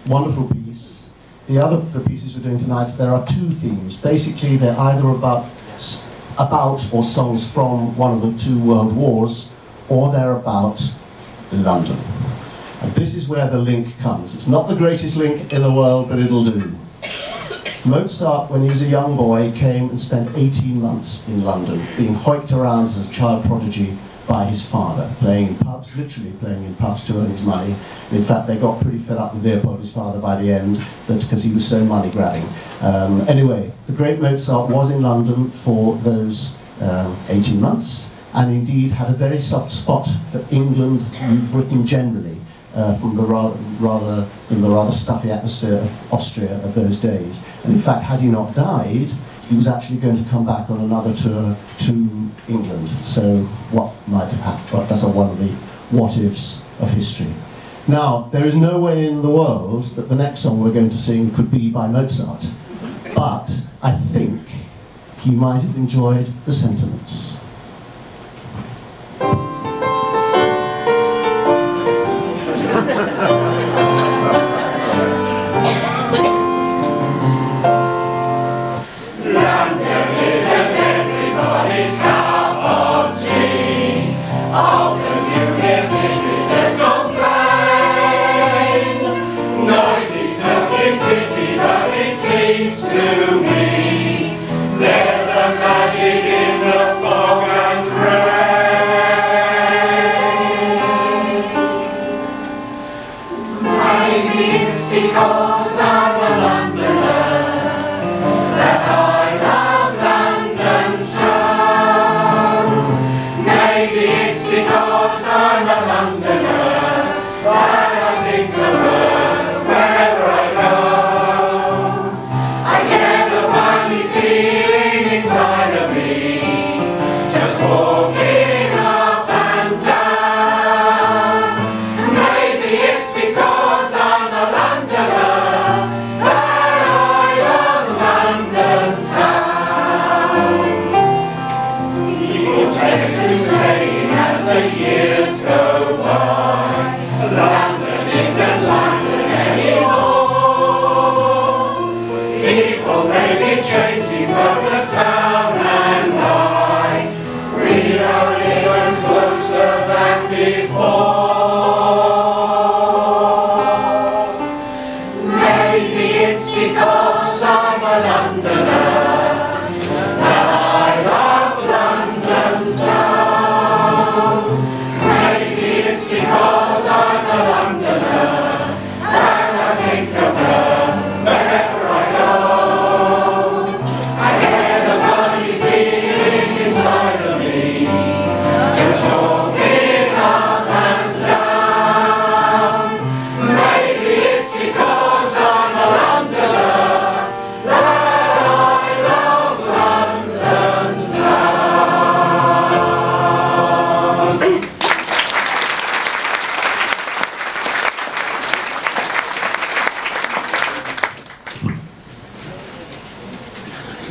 wonderful piece. The pieces we're doing tonight, there are two themes. Basically, they're either about or songs from one of the two world wars, or they're about London. And this is where the link comes. It's not the greatest link in the world, but it'll do. Mozart, when he was a young boy, came and spent 18 months in London, being hoiked around as a child prodigy by his father, playing in pubs, literally playing in pubs to earn his money. And in fact, they got pretty fed up with Leopold, his father, by the end, because he was so money-grabbing. Anyway, the great Mozart was in London for those 18 months, and indeed had a very soft spot for England and Britain generally, from the rather stuffy atmosphere of Austria of those days. And in fact, had he not died, he was actually going to come back on another tour to England. So what might have happened? Well, that's one of the what-ifs of history. Now, there is no way in the world that the next song we're going to sing could be by Mozart, but I think he might have enjoyed the sentiments.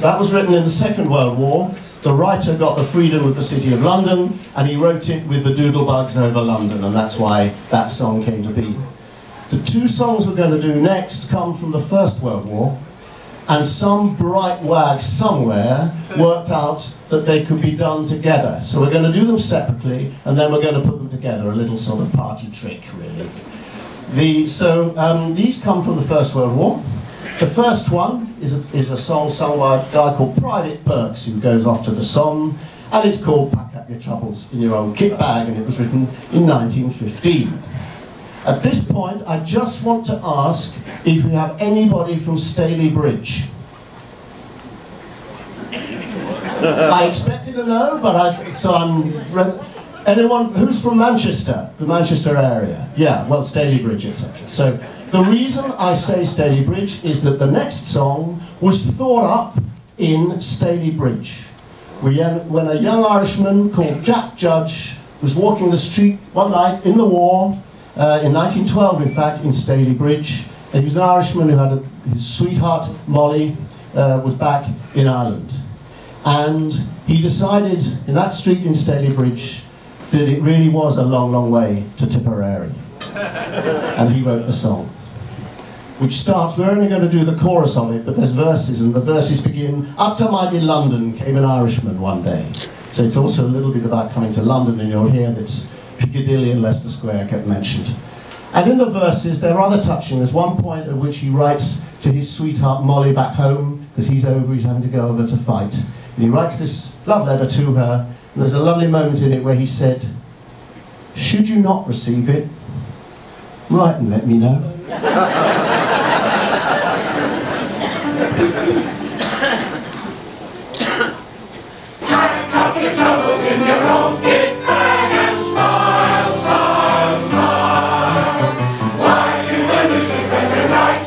That was written in the Second World War. The writer got the freedom of the City of London, and he wrote it with the doodlebugs over London, and that's why that song came to be. The two songs we're going to do next come from the First World War, and some bright wag somewhere worked out that they could be done together. So we're going to do them separately, and then we're going to put them together, a little sort of party trick, really. These come from the First World War. The first one is a song sung by a guy called Private Perks, who goes off to the Somme, and it's called Pack Up Your Troubles in Your Own Kit Bag, and it was written in 1915. At this point, I just want to ask if we have anybody from Staley Bridge. I expected a no, but anyone who's from Manchester, the Manchester area? Yeah, well, Staley Bridge, etc. So the reason I say Staley Bridge is that the next song was thought up in Staley Bridge, when a young Irishman called Jack Judge was walking the street one night in the war, in 1912, in fact, in Staley Bridge. And he was an Irishman who had his sweetheart, Molly, was back in Ireland. And he decided, in that street in Staley Bridge, that it really was a long, long way to Tipperary. And he wrote the song. which starts, we're only going to do the chorus of it, but there's verses, and the verses begin, "Up to mighty London came an Irishman one day." So it's also a little bit about coming to London, and you'll hear that Piccadilly and Leicester Square get mentioned. And in the verses, they're rather touching. There's one point at which he writes to his sweetheart Molly back home, because he's having to go over to fight. And he writes this love letter to her, and there's a lovely moment in it where he said, "Should you not receive it, write and let me know." Pack up your troubles in your own kit bag and smile, smile, smile. While you were Lucifer tonight,